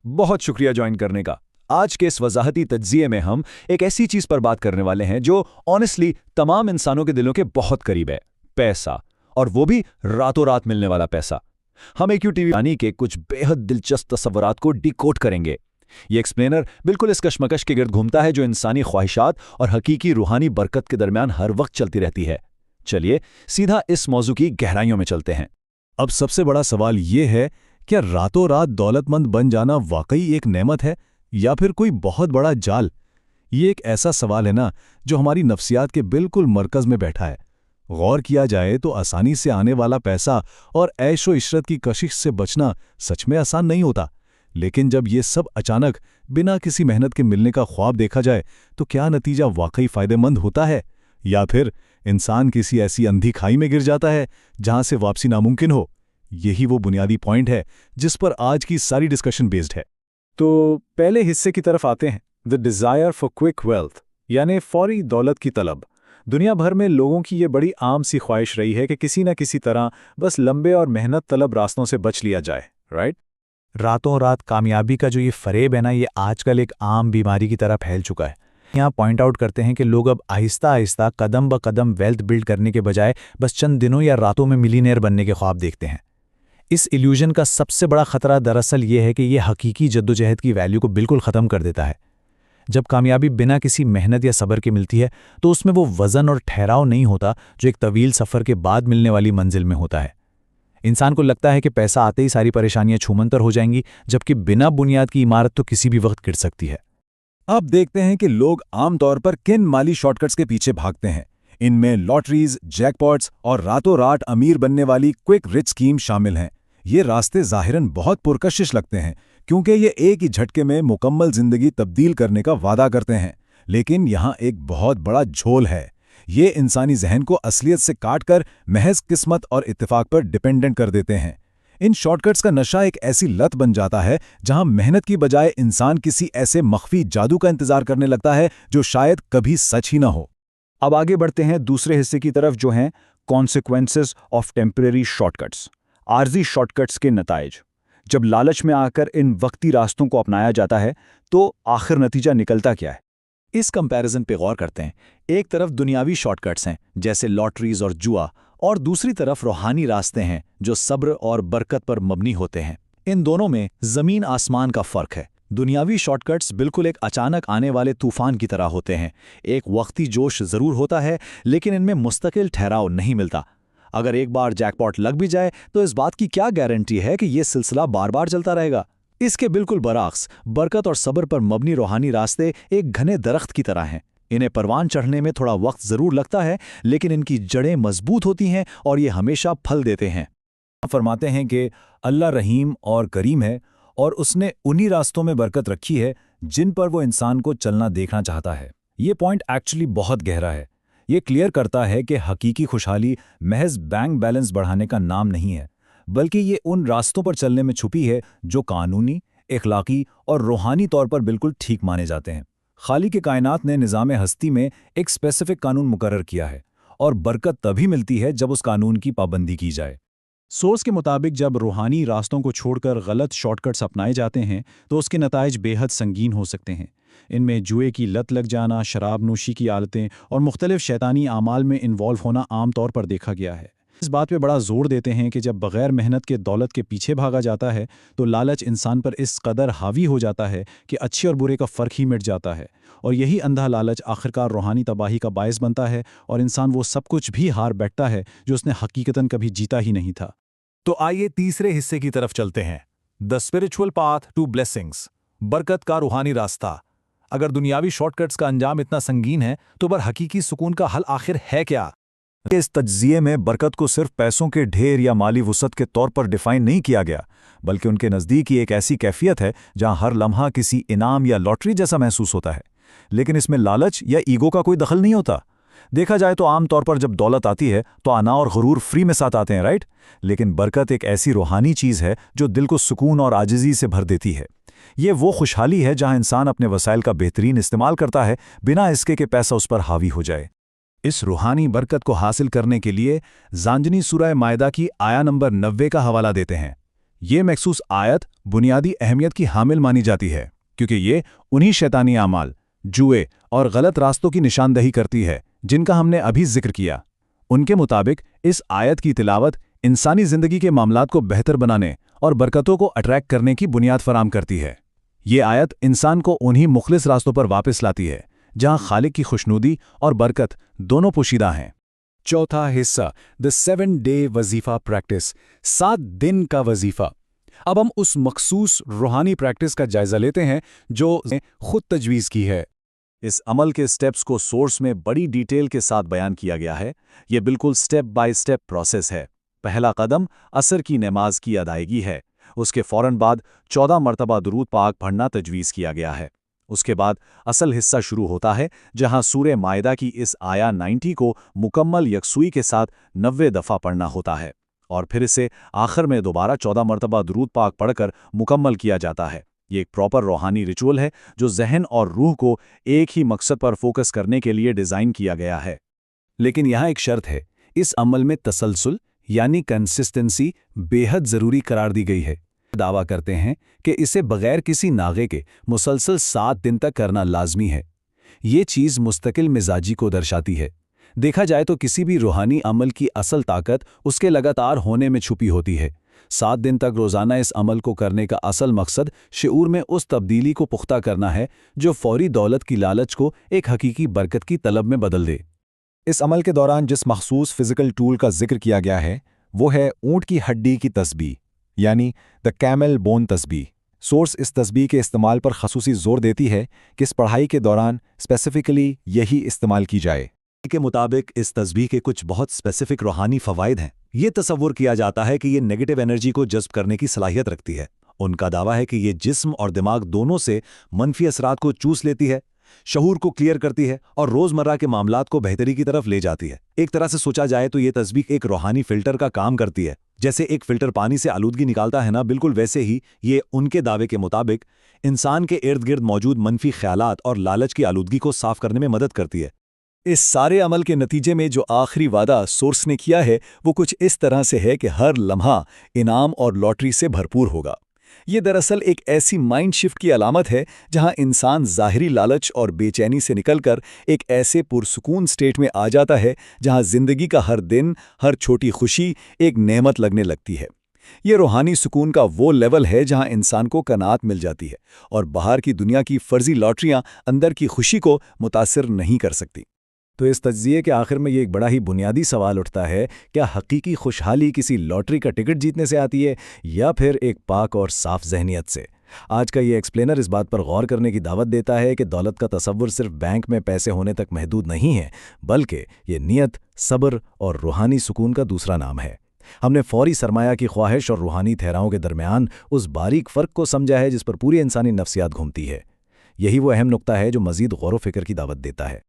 बहुत शुक्रिया ज्वाइन करने का। आज के इस वजाहती तज्जिये में हम एक ऐसी चीज पर बात करने वाले हैं जो ऑनेस्टली तमाम इंसानों के दिलों के बहुत करीब है, पैसा। और वो भी रातों रात मिलने वाला पैसा। हम AQTV यानी के कुछ बेहद दिलचस्प तस्वुरात को डिकोड करेंगे। ये एक्सप्लेनर बिल्कुल इस कशमकश के गिर्द घूमता है जो इंसानी ख्वाहिशात और हकीकी रूहानी बरकत के दरमियान हर वक्त चलती रहती है। चलिए सीधा इस मौजू की गहराइयों में चलते हैं। अब सबसे बड़ा सवाल ये है, क्या रातों रात दौलतमंद बन जाना वाकई एक नेमत है या फिर कोई बहुत बड़ा जाल? ये एक ऐसा सवाल है ना जो हमारी नफ्सियात के बिल्कुल मरकज में बैठा है। गौर किया जाए तो आसानी से आने वाला पैसा और ऐशो इशरत की कशिश से बचना सच में आसान नहीं होता, लेकिन जब ये सब अचानक बिना किसी मेहनत के मिलने का ख्वाब देखा जाए तो क्या नतीजा वाकई फायदेमंद होता है, या फिर इंसान किसी ऐसी अंधी खाई में गिर जाता है जहां से वापसी नामुमकिन हो? यही वो बुनियादी पॉइंट है जिस पर आज की सारी डिस्कशन बेस्ड है। तो पहले हिस्से की तरफ आते हैं, the desire for quick wealth, यानी फौरी दौलत की तलब। दुनिया भर में लोगों की ये बड़ी आम सी ख्वाहिश रही है कि किसी न किसी तरह बस लंबे और मेहनत तलब रास्तों से बच लिया जाए, राइट? रातों रात कामयाबी का जो ये फरेब है ना, ये आजकल एक आम बीमारी की तरह फैल चुका है। यहाँ पॉइंट आउट करते हैं कि लोग अब आहिस्ता आहिस्ता कदम ब कदम वेल्थ बिल्ड करने के बजाय बस चंद दिनों या रातों में मिलीनियर बनने के ख्वाब देखते हैं। इस इल्यूजन का सबसे बड़ा खतरा दरअसल ये है कि ये हकीकी जद्दोजहद की वैल्यू को बिल्कुल ख़त्म कर देता है। जब कामयाबी बिना किसी मेहनत या सब्र के मिलती है तो उसमें वो वज़न और ठहराव नहीं होता जो एक तवील सफ़र के बाद मिलने वाली मंजिल में होता है। इंसान को लगता है कि पैसा आते ही सारी परेशानियां छूमंतर हो जाएंगी, जबकि बिना बुनियाद की इमारत तो किसी भी वक्त गिर सकती है। अब देखते हैं कि लोग आमतौर पर किन माली शॉर्टकट्स के पीछे भागते हैं। इनमें लॉटरीज, जैकपॉट्स और रातों रात अमीर बनने वाली क्विक रिच स्कीम शामिल हैं। ये रास्ते ज़ाहिरन बहुत पुरकशिश लगते हैं क्योंकि ये एक ही झटके में मुकम्मल जिंदगी तब्दील करने का वादा करते हैं, लेकिन यहाँ एक बहुत बड़ा झोल है। ये इंसानी जहन को असलियत से काटकर महज किस्मत और इत्तेफाक पर डिपेंडेंट कर देते हैं। इन शॉर्टकट्स का नशा एक ऐसी लत बन जाता है जहां मेहनत की बजाय इंसान किसी ऐसे मख्फी जादू का इंतजार करने लगता है जो शायद कभी सच ही ना हो। अब आगे बढ़ते हैं दूसरे हिस्से की तरफ जो हैं कॉन्सिक्वेंसेस ऑफ टेम्परेरी शॉर्टकट्स, आर्जी शॉर्टकट्स के नताइज। जब लालच में आकर इन वक्ती रास्तों को अपनाया जाता है तो आखिर नतीजा निकलता क्या है? इस कंपैरिजन पे गौर करते हैं। एक तरफ दुनियावी शॉर्टकट्स हैं जैसे लॉटरीज और जुआ, और दूसरी तरफ रूहानी रास्ते हैं जो सब्र और बरकत पर मबनी होते हैं। इन दोनों में ज़मीन आसमान का फ़र्क है। दुनियावी शॉर्टकट्स बिल्कुल एक अचानक आने वाले तूफान की तरह होते हैं। एक वक्ती जोश ज़रूर होता है, लेकिन इनमें मुस्तकिल ठहराव नहीं मिलता। अगर एक बार जैकपॉट लग भी जाए तो इस बात की क्या गारंटी है कि ये सिलसिला बार बार चलता रहेगा? इसके बिल्कुल बरअक्स बरकत और सब्र पर मबनी रूहानी रास्ते एक घने दरख्त की तरह हैं। इन्हें परवान चढ़ने में थोड़ा वक्त ज़रूर लगता है, लेकिन इनकी जड़ें मजबूत होती हैं और ये हमेशा फल देते हैं। फरमाते हैं कि अल्लाह रहीम और करीम है और उसने उन्हीं रास्तों में बरकत रखी है जिन पर वो इंसान को चलना देखना चाहता है। ये पॉइंट एक्चुअली बहुत गहरा है। ये क्लियर करता है कि हकीकी खुशहाली महज बैंक बैलेंस बढ़ाने का नाम नहीं है, बल्कि ये उन रास्तों पर चलने में छुपी है जो कानूनी, इखलाकी और रूहानी तौर पर बिल्कुल ठीक माने जाते हैं। खालिक के कायनात ने निज़ाम हस्ती में एक स्पेसिफिक कानून मुकर्रर किया है और बरकत तभी मिलती है जब उस कानून की पाबंदी की जाए। सोर्स के मुताबिक जब रूहानी रास्तों को छोड़कर गलत शॉर्टकट्स अपनाए जाते हैं तो उसके नताइज बेहद संगीन हो सकते हैं। इनमें जुए की लत लग जाना, शराब नोशी की आदतें और मुख्तलिफ शैतानी आमाल में इन्वॉल्व होना आम तौर पर देखा गया है। इस बात पे बड़ा जोर देते हैं कि जब बग़ैर मेहनत के दौलत के पीछे भागा जाता है तो लालच इंसान पर इस कदर हावी हो जाता है कि अच्छे और बुरे का फ़र्क ही मिट जाता है, और यही अंधा लालच आखिरकार रूहानी तबाही का बायस बनता है और इंसान वो सब कुछ भी हार बैठता है जो उसने हकीकतन कभी जीता ही नहीं था। तो आइए तीसरे हिस्से की तरफ चलते हैं, the spiritual path to blessings, बरकत का रूहानी रास्ता। अगर दुनियावी शॉर्टकट्स का अंजाम इतना संगीन है तो पर हकीकी सुकून का हल आखिर है क्या? इस तज्जिये में बरकत को सिर्फ पैसों के ढेर या माली वुसअत के तौर पर डिफाइन नहीं किया गया, बल्कि उनके नज़दीक ही एक ऐसी कैफियत है जहां हर लम्हा किसी इनाम या लॉटरी जैसा महसूस होता है। लेकिन इसमें लालच या ईगो का कोई दखल नहीं होता। देखा जाए तो आम तौर पर जब दौलत आती है तो अना और गुरूर फ्री में साथ आते हैं, राइट? लेकिन बरकत एक ऐसी रूहानी चीज़ है जो दिल को सुकून और आजिज़ी से भर देती है। ये वो खुशहाली है जहां इंसान अपने वसाइल का बेहतरीन इस्तेमाल करता है बिना इसके कि पैसा उस पर हावी हो जाए। इस रूहानी बरकत को हासिल करने के लिए ज़ांजनी सूरह मायदा की आया नंबर 90 का हवाला देते हैं। یہ مخصوص آیت بنیادی اہمیت کی حامل مانی جاتی ہے کیونکہ یہ انہی شیطانی اعمال، جوئے اور غلط راستوں کی نشاندہی کرتی ہے جن کا ہم نے ابھی ذکر کیا۔ ان کے مطابق اس آیت کی تلاوت انسانی زندگی کے معاملات کو بہتر بنانے اور برکتوں کو اٹریکٹ کرنے کی بنیاد فراہم کرتی ہے۔ یہ آیت انسان کو انہی مخلص راستوں پر واپس لاتی ہے جہاں خالق کی خوشنودی اور برکت دونوں پوشیدہ ہیں۔ چوتھا حصہ، دا 7 ڈے وظیفہ پریکٹس، 7 دن کا وظیفہ۔ اب ہم اس مخصوص روحانی پریکٹس کا جائزہ لیتے ہیں جو خود تجویز کی ہے۔ اس عمل کے سٹیپس کو سورس میں بڑی ڈیٹیل کے ساتھ بیان کیا گیا ہے۔ یہ بالکل سٹیپ بائی سٹیپ پروسیس ہے۔ پہلا قدم عصر کی نماز کی ادائیگی ہے۔ اس کے فوراً بعد 14 مرتبہ درود پاک پڑھنا تجویز کیا گیا ہے۔ اس کے بعد اصل حصہ شروع ہوتا ہے جہاں سورہ مائدہ کی اس آیا 90 کو مکمل یکسوئی کے ساتھ 90 دفعہ پڑھنا ہوتا ہے، اور پھر اسے آخر میں دوبارہ 14 مرتبہ درود پاک پڑھ کر مکمل کیا جاتا ہے۔ یہ ایک پراپر روحانی ریچول ہے جو ذہن اور روح کو ایک ہی مقصد پر فوکس کرنے کے لیے ڈیزائن کیا گیا ہے۔ لیکن یہاں ایک شرط ہے، اس عمل میں تسلسل یعنی کنسسٹنسی بے حد ضروری قرار دی گئی ہے۔ دعویٰ کرتے ہیں کہ اسے بغیر کسی ناغے کے مسلسل 7 دن تک کرنا لازمی ہے۔ یہ چیز مستقل مزاجی کو درشاتی ہے۔ دیکھا جائے تو کسی بھی روحانی عمل کی اصل طاقت اس کے لگاتار ہونے میں چھپی ہوتی ہے۔ 7 دن تک روزانہ اس عمل کو کرنے کا اصل مقصد شعور میں اس تبدیلی کو پختہ کرنا ہے جو فوری دولت کی لالچ کو ایک حقیقی برکت کی طلب میں بدل دے۔ اس عمل کے دوران جس مخصوص فزیکل ٹول کا ذکر کیا گیا ہے وہ ہے اونٹ کی ہڈی کی تسبیح، یعنی دا کیمل بون تسبیح۔ سورس اس تسبیح کے استعمال پر خصوصی زور دیتی ہے کہ اس پڑھائی کے دوران اسپیسیفکلی یہی استعمال کی جائے۔ کے مطابق اس تسبیح کے کچھ بہت اسپیسیفک روحانی فوائد ہیں۔ یہ تصور کیا جاتا ہے کہ یہ نیگیٹو انرجی کو جذب کرنے کی صلاحیت رکھتی ہے۔ ان کا دعویٰ ہے کہ یہ جسم اور دماغ دونوں سے منفی اثرات کو چوس لیتی ہے، شعور کو کلیئر کرتی ہے اور روزمرہ کے معاملات کو بہتری کی طرف لے جاتی ہے۔ ایک طرح سے سوچا جائے تو یہ تسبیح ایک روحانی فلٹر کا کام کرتی ہے۔ جیسے ایک فلٹر پانی سے آلودگی نکالتا ہے نا، بالکل ویسے ہی یہ ان کے دعوے کے مطابق انسان کے ارد گرد موجود منفی خیالات اور لالچ کی آلودگی کو صاف کرنے میں مدد کرتی ہے۔ اس سارے عمل کے نتیجے میں جو آخری وعدہ سورس نے کیا ہے وہ کچھ اس طرح سے ہے کہ ہر لمحہ انعام اور لاٹری سے بھرپور ہوگا۔ یہ دراصل ایک ایسی مائنڈ شفٹ کی علامت ہے جہاں انسان ظاہری لالچ اور بے چینی سے نکل کر ایک ایسے پرسکون سٹیٹ میں آ جاتا ہے جہاں زندگی کا ہر دن، ہر چھوٹی خوشی ایک نعمت لگنے لگتی ہے۔ یہ روحانی سکون کا وہ لیول ہے جہاں انسان کو قناعت مل جاتی ہے اور باہر کی دنیا کی فرضی لاٹریاں اندر کی خوشی کو متاثر نہیں کر سکتی۔ تو اس تجزیے کے آخر میں یہ ایک بڑا ہی بنیادی سوال اٹھتا ہے، کیا حقیقی خوشحالی کسی لاٹری کا ٹکٹ جیتنے سے آتی ہے یا پھر ایک پاک اور صاف ذہنیت سے؟ آج کا یہ ایکسپلینر اس بات پر غور کرنے کی دعوت دیتا ہے کہ دولت کا تصور صرف بینک میں پیسے ہونے تک محدود نہیں ہے، بلکہ یہ نیت، صبر اور روحانی سکون کا دوسرا نام ہے۔ ہم نے فوری سرمایہ کی خواہش اور روحانی ٹھہراؤں کے درمیان اس باریک فرق کو سمجھا ہے جس پر پوری انسانی نفسیات گھومتی ہے۔ یہی وہ اہم نقطہ ہے جو مزید غور و فکر کی دعوت دیتا ہے۔